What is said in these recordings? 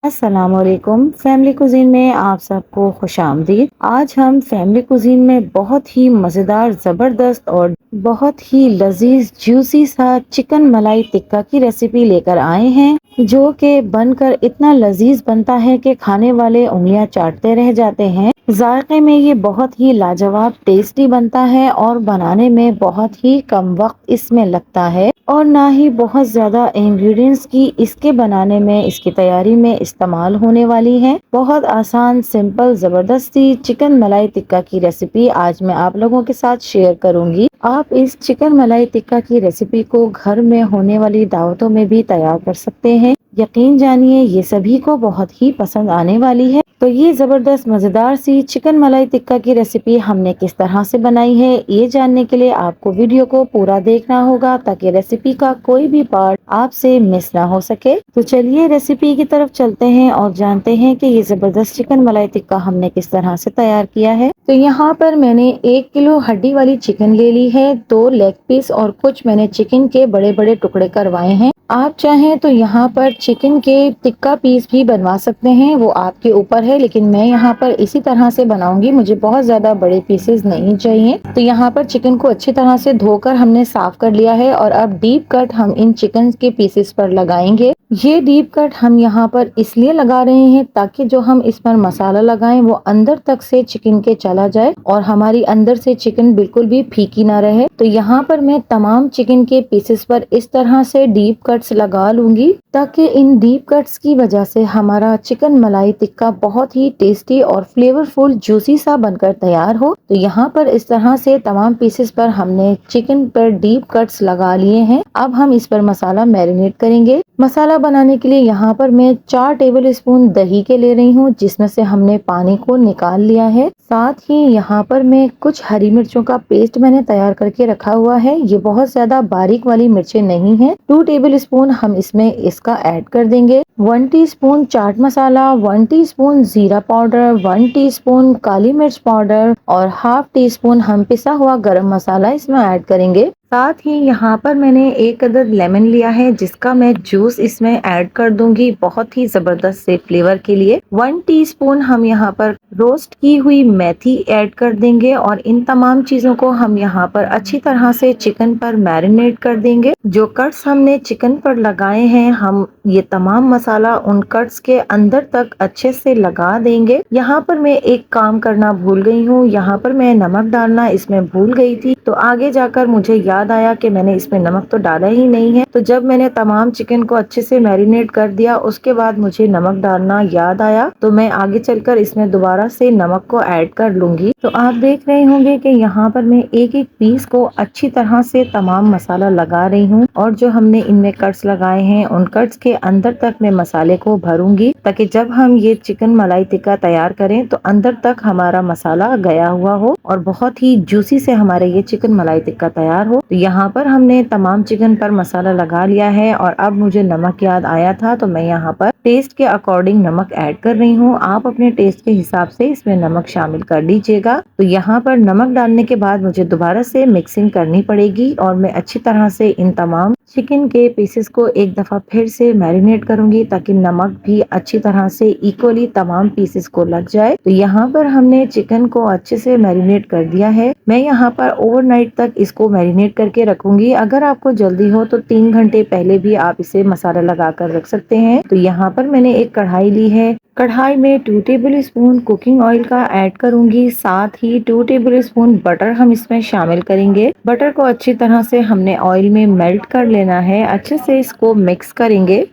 अस्सलामुअलैकुम। Family cuisine में आप सबको खुशामदीद। आज हम फैमिली कुजीन में बहुत ही मज़ेदार, ज़बरदस्त और बहुत ही लजीज जूसी सा चिकन मलाई टिक्का की रेसिपी लेकर आए हैं, जो कि बनकर इतना लजीज बनता है कि खाने वाले उंगलियां चाटते रह जाते हैं। जायके में ये बहुत ही लाजवाब टेस्टी बनता है और बनाने में बहुत ही कम वक्त इसमें लगता है और ना ही बहुत ज़्यादा इंग्रेडिएंट्स की इसके बनाने में, इसकी तैयारी में इस्तेमाल होने वाली है। बहुत आसान, सिंपल, ज़बरदस्ती चिकन मलाई टिक्का की रेसिपी आज मैं आप लोगों के साथ शेयर करूंगी। आप इस चिकन मलाई टिक्का की रेसिपी को घर में होने वाली दावतों में भी तैयार कर सकते हैं। यकीन जानिए ये सभी को बहुत ही पसंद आने वाली है। तो ये ज़बरदस्त मज़ेदार सी चिकन मलाई टिक्का की रेसिपी हमने किस तरह से बनाई है, ये जानने के लिए आपको वीडियो को पूरा देखना होगा ताकि रेसिपी का कोई भी पार्ट आपसे मिस ना हो सके। तो चलिए रेसिपी की तरफ चलते हैं और जानते हैं कि ये ज़बरदस्त चिकन मलाई टिक्का हमने किस तरह से तैयार किया है। तो यहाँ पर मैंने 1 किलो हड्डी वाली चिकन ले ली है, 2 लेग पीस और कुछ मैंने चिकन के बड़े बड़े टुकड़े करवाए हैं। आप चाहें तो यहाँ पर चिकन के टिक्का पीस भी बनवा सकते हैं, वो आपके ऊपर है, लेकिन मैं यहाँ पर इसी तरह से बनाऊंगी। मुझे बहुत ज्यादा बड़े पीसेस नहीं चाहिए। तो यहाँ पर चिकन को अच्छी तरह से धोकर हमने साफ कर लिया है और अब डीप कट हम इन चिकन के पीसेस पर लगाएंगे। ये डीप कट हम यहाँ पर इसलिए लगा रहे हैं ताकि जो हम इस पर मसाला लगाएं वो अंदर तक से चिकन के चला जाए और हमारी अंदर से चिकन बिल्कुल भी फीकी ना रहे। तो यहाँ पर मैं तमाम चिकन के पीसेस पर इस तरह से डीप कट्स लगा लूंगी ताकि इन डीप कट्स की वजह से हमारा चिकन मलाई टिक्का बहुत ही टेस्टी और फ्लेवरफुल जूसी सा बनकर तैयार हो। तो यहाँ पर इस तरह से तमाम पीसेस पर हमने चिकन पर डीप कट्स लगा लिए हैं। अब हम इस पर मसाला मैरिनेट करेंगे। मसाला बनाने के लिए यहाँ पर मैं 4 टेबल स्पून दही के ले रही हूँ, जिसमें से हमने पानी को निकाल लिया है। साथ ही यहाँ पर मैं कुछ हरी मिर्चों का पेस्ट मैंने तैयार करके रखा हुआ है। ये बहुत ज्यादा बारीक वाली मिर्चें नहीं है। 2 टेबल स्पून हम इसमें इसका ऐड कर देंगे। 1 टीस्पून चाट मसाला, 1 टीस्पून जीरा पाउडर, 1 टीस्पून काली मिर्च पाउडर और हाफ टी स्पून हम पिसा हुआ गरम मसाला इसमें ऐड करेंगे। साथ ही यहाँ पर मैंने 1 अदद लेमन लिया है, जिसका मैं जूस इसमें ऐड कर दूंगी बहुत ही जबरदस्त से फ्लेवर के लिए। 1 टीस्पून हम यहाँ पर रोस्ट की हुई मेथी ऐड कर देंगे और इन तमाम चीजों को हम यहाँ पर अच्छी तरह से चिकन पर मैरिनेट कर देंगे। जो कट्स हमने चिकन पर लगाए हैं, हम ये तमाम मसाला उन कट्स के अंदर तक अच्छे से लगा देंगे। यहाँ पर मैं एक काम करना भूल गई हूँ, यहाँ पर मैं नमक डालना इसमें भूल गई थी। तो आगे जाकर मुझे याद आया कि मैंने इसमें नमक तो डाला ही नहीं है। तो जब मैंने तमाम चिकन को अच्छे से मैरिनेट कर दिया, उसके बाद मुझे नमक डालना याद आया, तो मैं आगे चलकर इसमें दोबारा से नमक को ऐड कर लूंगी। तो आप देख रहे होंगे कि यहाँ पर मैं एक एक पीस को अच्छी तरह से तमाम मसाला लगा रही हूँ और जो हमने इनमें कट्स लगाए हैं उन कट्स के अंदर तक मैं मसाले को भरूंगी ताकि जब हम ये चिकन मलाई टिक्का तैयार करें तो अंदर तक हमारा मसाला गया हुआ हो और बहुत ही जूसी से हमारे ये चिकन मलाई टिक्का तैयार हो। तो यहाँ पर हमने तमाम चिकन पर मसाला लगा लिया है और अब मुझे नमक याद आया था, तो मैं यहाँ पर टेस्ट के अकॉर्डिंग नमक ऐड कर रही हूँ। आप अपने टेस्ट के हिसाब से इसमें नमक शामिल कर लीजिएगा। तो यहाँ पर नमक डालने के बाद मुझे दोबारा से मिक्सिंग करनी पड़ेगी और मैं अच्छी तरह से इन तमाम चिकन के पीसेस को एक दफा फिर से मैरिनेट करूंगी ताकि नमक भी अच्छी तरह से इक्वली तमाम पीसेस को लग जाए। तो यहाँ पर हमने चिकन को अच्छे से मैरिनेट कर दिया है। मैं यहाँ पर ओवरनाइट तक इसको मैरिनेट करके रखूंगी। अगर आपको जल्दी हो तो 3 घंटे पहले भी आप इसे मसाला लगा कर रख सकते हैं। तो यहाँ पर मैंने एक कढ़ाई ली है। कढ़ाई में 2 टेबल स्पून कुकिंग ऑयल का ऐड करूंगी। साथ ही 2 टेबल स्पून बटर हम इसमें शामिल करेंगे। बटर को अच्छी तरह से हमने ऑयल में मेल्ट कर लेना है। अच्छे से इसको मिक्स करेंगे।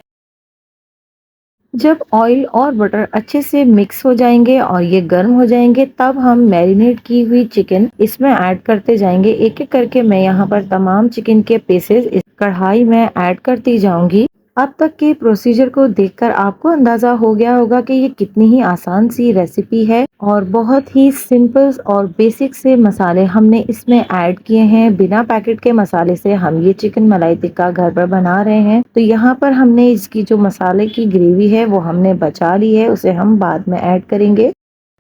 जब ऑयल और बटर अच्छे से मिक्स हो जाएंगे और ये गर्म हो जाएंगे, तब हम मैरिनेट की हुई चिकन इसमें ऐड करते जाएंगे। एक एक करके मैं यहाँ पर तमाम चिकन के पीसेस इस कढ़ाई में ऐड करती जाऊंगी। अब तक के प्रोसीजर को देखकर आपको अंदाजा हो गया होगा कि ये कितनी ही आसान सी रेसिपी है और बहुत ही सिंपल और बेसिक से मसाले हमने इसमें ऐड किए हैं। बिना पैकेट के मसाले से हम ये चिकन मलाई टिक्का घर पर बना रहे हैं। तो यहाँ पर हमने इसकी जो मसाले की ग्रेवी है वो हमने बचा ली है, उसे हम बाद में ऐड करेंगे।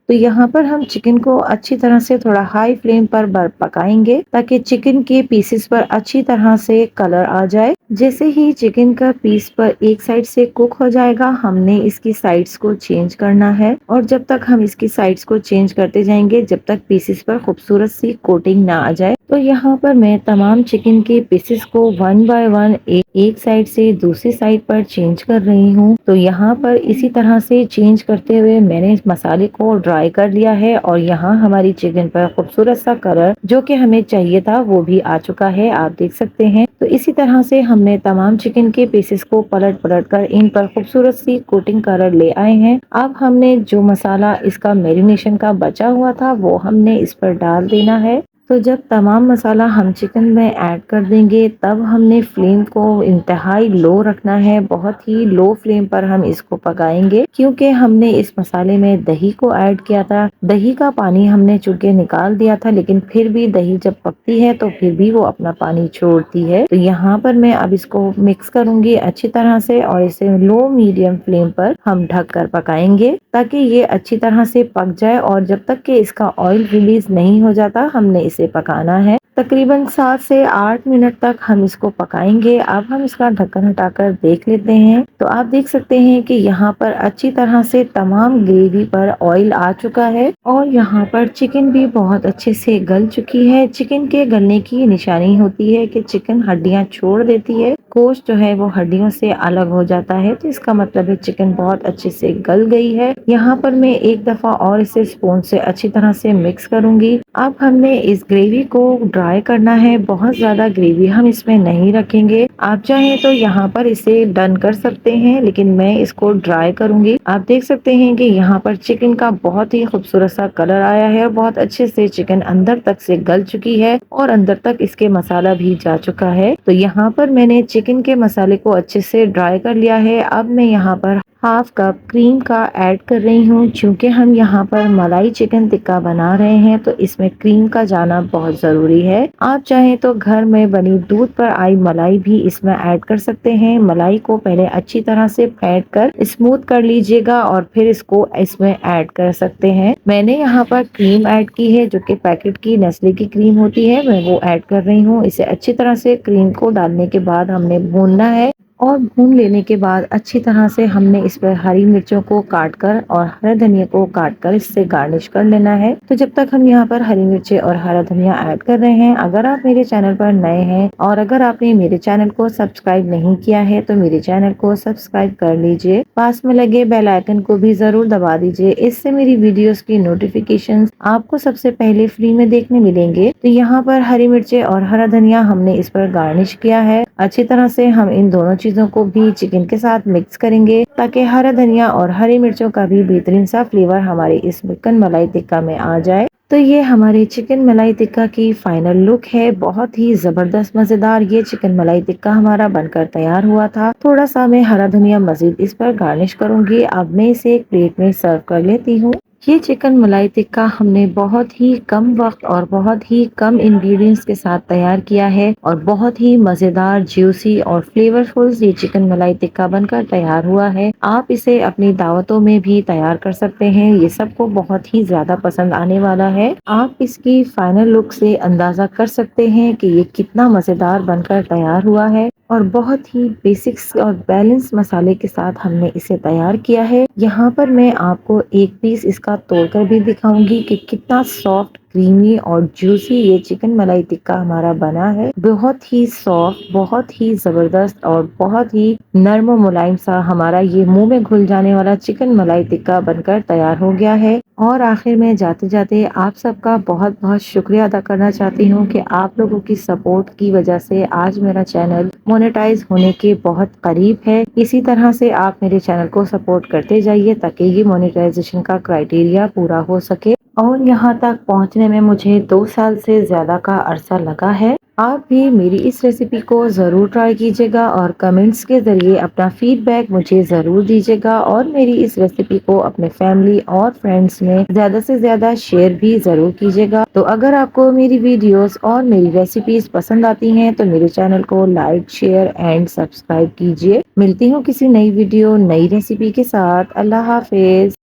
तो यहाँ पर हम चिकन को अच्छी तरह से थोड़ा हाई फ्लेम पर पकाएंगे ताकि चिकन के पीसेस पर अच्छी तरह से कलर आ जाए। जैसे ही चिकन का पीस पर एक साइड से कुक हो जाएगा, हमने इसकी साइड्स को चेंज करना है और जब तक हम इसकी साइड्स को चेंज करते जाएंगे जब तक पीसेस पर खूबसूरत सी कोटिंग ना आ जाए। तो यहाँ पर मैं तमाम चिकन के पीसेस को वन बाय वन एक साइड से दूसरी साइड पर चेंज कर रही हूँ। तो यहाँ पर इसी तरह से चेंज करते हुए मैंने इस मसाले को ड्राई कर लिया है और यहाँ हमारी चिकन पर खूबसूरत सा कलर जो कि हमें चाहिए था वो भी आ चुका है, आप देख सकते हैं। तो इसी तरह से हमने तमाम चिकन के पीसेस को पलट पलट कर इन पर खूबसूरत सी कोटिंग कलर ले आए हैं। अब हमने जो मसाला इसका मैरिनेशन का बचा हुआ था वो हमने इस पर डाल देना है। तो जब तमाम मसाला हम चिकन में ऐड कर देंगे तब हमने फ्लेम को इंतहाई लो रखना है, बहुत ही लो फ्लेम पर हम इसको पकाएंगे क्योंकि हमने इस मसाले में दही को ऐड किया था। दही का पानी हमने चूंकि निकाल दिया था लेकिन फिर भी दही जब पकती है तो फिर भी वो अपना पानी छोड़ती है। तो यहाँ पर मैं अब इसको मिक्स करूंगी अच्छी तरह से और इसे लो मीडियम फ्लेम पर हम ढक कर पकाएंगे ताकि ये अच्छी तरह से पक जाए और जब तक कि इसका ऑयल रिलीज नहीं हो जाता हमने इसे पकाना है। तकरीबन 7 से 8 मिनट तक हम इसको पकाएंगे। अब हम इसका ढक्कन हटाकर देख लेते हैं तो आप देख सकते हैं कि यहाँ पर अच्छी तरह से तमाम ग्रेवी पर ऑयल आ चुका है और यहाँ पर चिकन भी बहुत अच्छे से गल चुकी है। चिकन के गलने की निशानी होती है कि चिकन हड्डियां छोड़ देती है, गोश्त जो है वो हड्डियों से अलग हो जाता है, तो इसका मतलब है चिकन बहुत अच्छे से गल गई है। यहाँ पर मैं एक दफा और इसे स्पून से अच्छी तरह से मिक्स करूंगी। अब हमने इस ग्रेवी को ड्राई करना है, बहुत ज्यादा ग्रेवी हम इसमें नहीं रखेंगे। आप चाहें तो यहाँ पर इसे डन कर सकते हैं लेकिन मैं इसको ड्राई करूंगी। आप देख सकते हैं कि यहाँ पर चिकन का बहुत ही खूबसूरत सा कलर आया है और बहुत अच्छे से चिकन अंदर तक से गल चुकी है और अंदर तक इसके मसाला भी जा चुका है। तो यहाँ पर मैंने चिकन के मसाले को अच्छे से ड्राई कर लिया है। अब मैं यहाँ पर हाफ कप क्रीम का ऐड कर रही हूँ। चूंकि हम यहाँ पर मलाई चिकन टिक्का बना रहे हैं तो इसमें क्रीम का जाना बहुत जरूरी है। आप चाहें तो घर में बनी दूध पर आई मलाई भी इसमें ऐड कर सकते हैं। मलाई को पहले अच्छी तरह से फेंट कर स्मूथ कर लीजिएगा और फिर इसको इसमें ऐड कर सकते हैं। मैंने यहाँ पर क्रीम ऐड की है जो कि पैकेट की नेस्ले की क्रीम होती है, मैं वो ऐड कर रही हूँ। इसे अच्छी तरह से क्रीम को डालने के बाद हमने भूनना है और भून लेने के बाद अच्छी तरह से हमने इस पर हरी मिर्चों को काट कर और हरा धनिया को काट कर इससे गार्निश कर लेना है। तो जब तक हम यहाँ पर हरी मिर्चें और हरा धनिया ऐड कर रहे हैं, अगर आप मेरे चैनल पर नए हैं और अगर आपने मेरे चैनल को सब्सक्राइब नहीं किया है तो मेरे चैनल को सब्सक्राइब कर लीजिए, पास में लगे बेल आइकन को भी जरूर दबा दीजिए। इससे मेरी वीडियोस की नोटिफिकेशंस आपको सबसे पहले फ्री में देखने मिलेंगे। तो यहाँ पर हरी मिर्चें और हरा धनिया हमने इस पर गार्निश किया है। अच्छी तरह से हम इन दोनों चीजों को भी चिकन के साथ मिक्स करेंगे ताकि हरा धनिया और हरी मिर्चों का भी बेहतरीन सा फ्लेवर हमारे इस चिकन मलाई टिक्का में आ जाए। तो ये हमारे चिकन मलाई टिक्का की फाइनल लुक है। बहुत ही जबरदस्त मजेदार ये चिकन मलाई टिक्का हमारा बनकर तैयार हुआ था। थोड़ा सा मैं हरा धनिया मजीद इस पर गार्निश करूंगी। अब मैं इसे एक प्लेट में सर्व कर लेती हूँ। ये चिकन मलाई टिक्का हमने बहुत ही कम वक्त और बहुत ही कम इंग्रेडिएंट्स के साथ तैयार किया है और बहुत ही मजेदार, ज्यूसी और फ्लेवरफुल ये चिकन मलाई टिक्का बनकर तैयार हुआ है। आप इसे अपनी दावतों में भी तैयार कर सकते हैं, ये सबको बहुत ही ज्यादा पसंद आने वाला है। आप इसकी फाइनल लुक से अंदाजा कर सकते हैं कि ये कितना मजेदार बनकर तैयार हुआ है और बहुत ही बेसिक्स और बैलेंस मसाले के साथ हमने इसे तैयार किया है। यहाँ पर मैं आपको एक पीस इसका तोड़कर भी दिखाऊंगी कि कितना सॉफ्ट, क्रीमी और जूसी ये चिकन मलाई टिक्का हमारा बना है। बहुत ही सॉफ्ट, बहुत ही जबरदस्त और बहुत ही नर्म मुलायम सा हमारा ये मुंह में घुल जाने वाला चिकन मलाई टिक्का बनकर तैयार हो गया है। और आखिर में जाते जाते आप सबका बहुत बहुत शुक्रिया अदा करना चाहती हूँ कि आप लोगों की सपोर्ट की वजह से आज मेरा चैनल मोनेटाइज होने के बहुत करीब है। इसी तरह से आप मेरे चैनल को सपोर्ट करते जाइए ताकि ये मोनेटाइजेशन का क्राइटेरिया पूरा हो सके। और यहाँ तक पहुँचने में मुझे 2 साल से ज्यादा का अरसा लगा है। आप भी मेरी इस रेसिपी को ज़रूर ट्राई कीजिएगा और कमेंट्स के ज़रिए अपना फीडबैक मुझे ज़रूर दीजिएगा और मेरी इस रेसिपी को अपने फैमिली और फ्रेंड्स में ज़्यादा से ज़्यादा शेयर भी ज़रूर कीजिएगा। तो अगर आपको मेरी वीडियोस और मेरी रेसिपीज पसंद आती हैं तो मेरे चैनल को लाइक, शेयर एंड सब्सक्राइब कीजिए। मिलती हूँ किसी नई वीडियो, नई रेसिपी के साथ। अल्लाह हाफिज।